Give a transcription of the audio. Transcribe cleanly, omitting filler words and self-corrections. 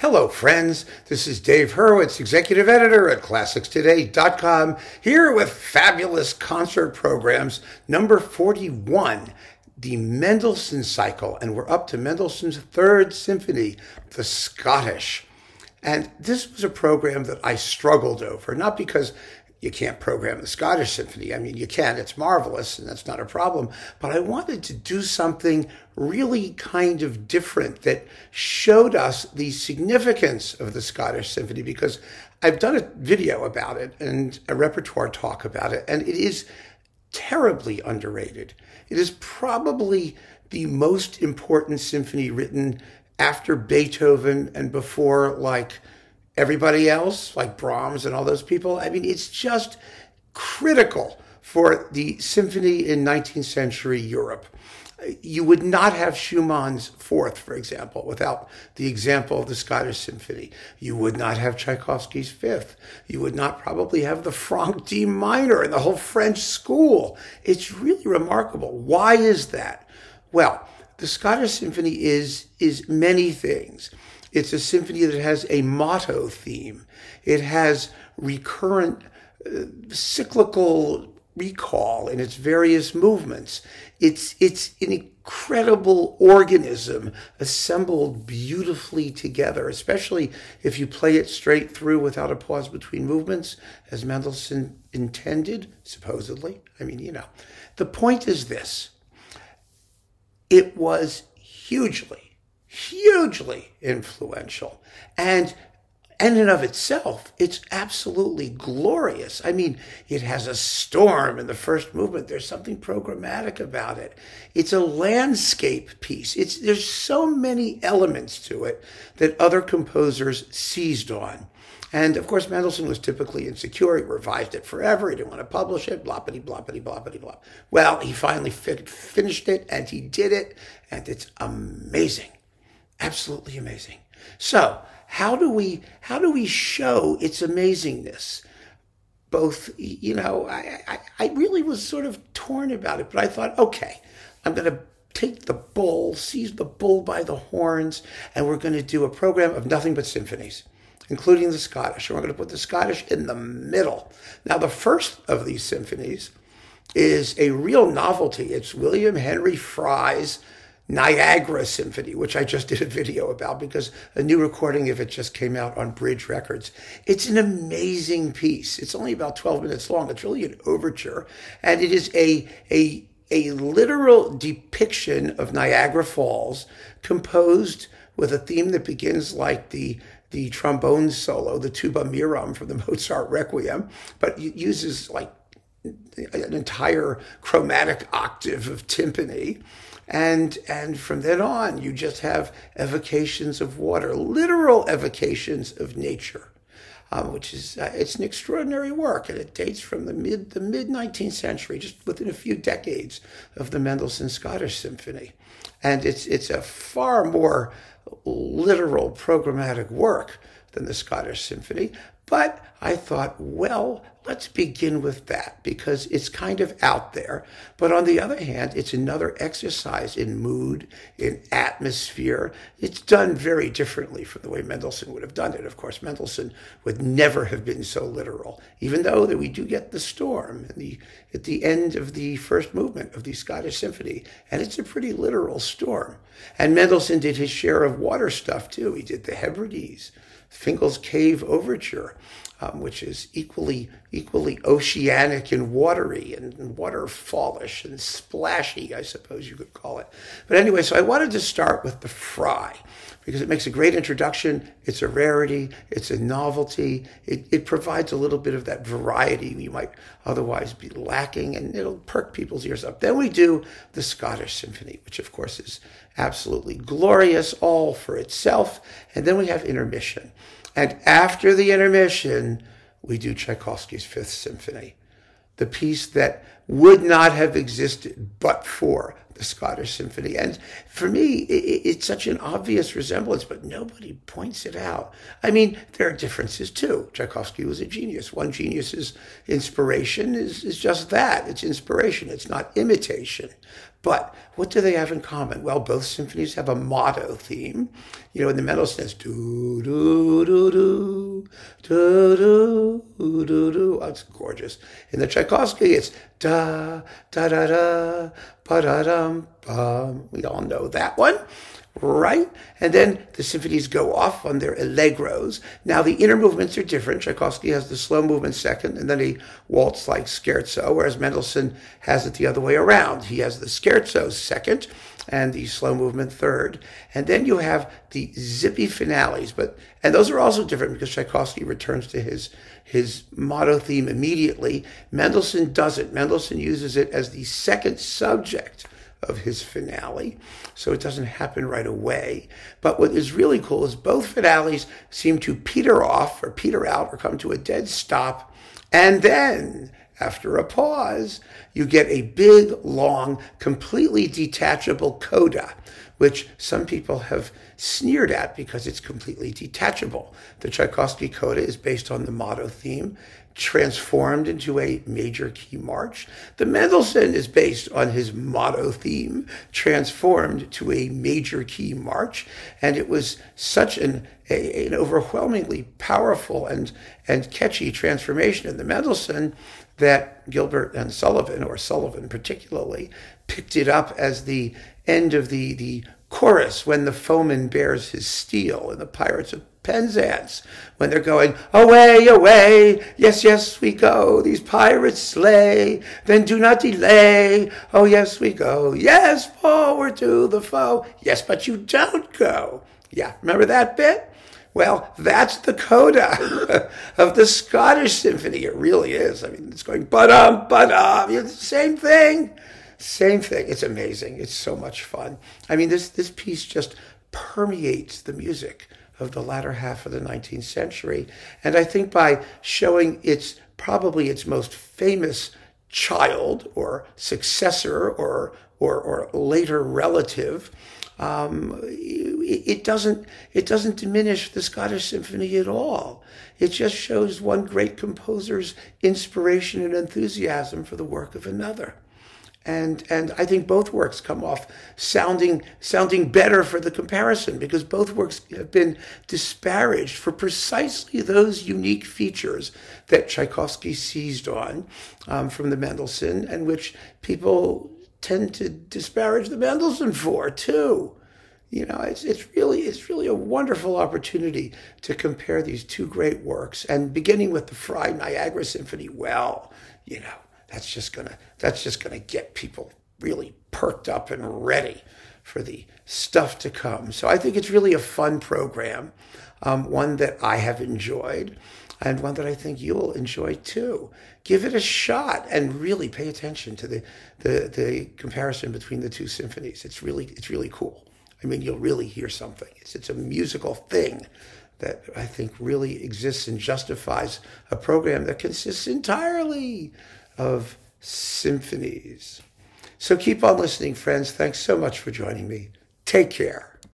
Hello, friends. This is Dave Hurwitz, executive editor at ClassicsToday.com, here with fabulous concert programs, number 41, the Mendelssohn Cycle, and we're up to Mendelssohn's Third Symphony, the Scottish. And this was a program that I struggled over, not because you can't program the Scottish Symphony. I mean, you can. It's marvelous, and that's not a problem. But I wanted to do something really kind of different that showed us the significance of the Scottish Symphony, because I've done a video about it and a repertoire talk about it, and it is terribly underrated. It is probably the most important symphony written after Beethoven and before, like, everybody else, like Brahms and all those people. I mean, it's just critical for the symphony in 19th century Europe. You would not have Schumann's Fourth, for example, without the example of the Scottish Symphony. You would not have Tchaikovsky's Fifth. You would not probably have the Franck D minor and the whole French school. It's really remarkable. Why is that? Well, the Scottish Symphony is many things. It's a symphony that has a motto theme. It has recurrent cyclical recall in its various movements. It's an incredible organism assembled beautifully together, especially if you play it straight through without a pause between movements, as Mendelssohn intended, supposedly. I mean, you know. The point is this. It was hugely influential. And in and of itself, it's absolutely glorious. I mean, it has a storm in the first movement. There's something programmatic about it. It's a landscape piece. There's so many elements to it that other composers seized on. And of course, Mendelssohn was typically insecure. He revised it forever. He didn't want to publish it, bloppity, bloppity, bloppity, blop. Well, he finally finished it, and he did it, and it's amazing. Absolutely amazing. So how do we show its amazingness? Both, you know, I really was sort of torn about it, but I thought, okay, I'm going to take the bull, seize the bull by the horns, and we're going to do a program of nothing but symphonies, including the Scottish. And we're going to put the Scottish in the middle. Now, the first of these symphonies is a real novelty. It's William Henry Fry's Niagara Symphony, which I just did a video about because a new recording of it just came out on Bridge Records. It's an amazing piece. It's only about 12 minutes long. It's really an overture, and it is a literal depiction of Niagara Falls, composed with a theme that begins like the trombone solo, the tuba miram from the Mozart Requiem, but it uses like an entire chromatic octave of timpani. And from then on, you just have evocations of water, literal evocations of nature, which is it's an extraordinary work, and it dates from the mid 19th century, just within a few decades of the Mendelssohn Scottish Symphony, and it's a far more literal programmatic work than the Scottish Symphony. But I thought, well, let's begin with that because it's kind of out there. But on the other hand, it's another exercise in mood, in atmosphere. It's done very differently from the way Mendelssohn would have done it. Of course, Mendelssohn would never have been so literal, even though that we do get the storm at the end of the first movement of the Scottish Symphony. And it's a pretty literal storm. And Mendelssohn did his share of water stuff, too. He did the Hebrides, Fingal's Cave Overture, which is equally oceanic and watery and waterfallish and splashy, I suppose you could call it. But anyway, so I wanted to start with the Fry because it makes a great introduction. It's a rarity. It's a novelty. It provides a little bit of that variety you might otherwise be lacking, and it'll perk people's ears up. Then we do the Scottish Symphony, which of course is absolutely glorious all for itself. And then we have intermission. And after the intermission, we do Tchaikovsky's Fifth Symphony. the piece that would not have existed but for the Scottish Symphony. And for me, it's such an obvious resemblance, but nobody points it out. I mean, there are differences too. Tchaikovsky was a genius. One genius's inspiration is just that. It's inspiration. It's not imitation. But what do they have in common? Well, both symphonies have a motto theme. You know, in the Mendelssohn, it's do do do do do do do do. Oh, it's gorgeous. In the Tchaikovsky, it's da da da da ba da dum bum. We all know that one, right? And then the symphonies go off on their allegros. Now the inner movements are different. Tchaikovsky has the slow movement second, and then a waltz-like scherzo, whereas Mendelssohn has it the other way around. He has the scherzo second and the slow movement third. And then you have the zippy finales, and those are also different because Tchaikovsky returns to his motto theme immediately. Mendelssohn doesn't. Mendelssohn uses it as the second subject of his finale, so it doesn't happen right away. But what is really cool is both finales seem to peter off or peter out or come to a dead stop, and then after a pause, you get a big, long, completely detachable coda, which some people have sneered at because it's completely detachable. The Tchaikovsky coda is based on the motto theme, transformed into a major key march. The Mendelssohn is based on his motto theme, transformed to a major key march. And it was such an overwhelmingly powerful and catchy transformation in the Mendelssohn that Gilbert and Sullivan, or Sullivan particularly, picked it up as the end of the chorus when the foeman bears his steel in the Pirates of Penzance, when they're going, away, away, yes, yes, we go, these pirates slay, then do not delay, oh, yes, we go, yes, forward to the foe, yes, but you don't go. Yeah, remember that bit? Well, that's the coda of the Scottish Symphony. It really is. I mean, it's going, ba-dum, it's the same thing. Same thing. It's amazing. It's so much fun. I mean, this piece just permeates the music of the latter half of the 19th century. And I think by showing probably its most famous child or successor or later relative, it doesn't diminish the Scottish Symphony at all. It just shows one great composer's inspiration and enthusiasm for the work of another. And I think both works come off sounding better for the comparison, because both works have been disparaged for precisely those unique features that Tchaikovsky seized on from the Mendelssohn, and which people tend to disparage the Mendelssohn for too. You know, it's really a wonderful opportunity to compare these two great works, and beginning with the Fried Niagara Symphony. Well, you know, that's just gonna get people really perked up and ready for the stuff to come. So I think it's really a fun program, one that I have enjoyed, and one that I think you'll enjoy too. Give it a shot and really pay attention to the comparison between the two symphonies. It's really cool. I mean, you'll really hear something. It's a musical thing that I think really exists and justifies a program that consists entirely of symphonies. So keep on listening, friends. Thanks so much for joining me. Take care.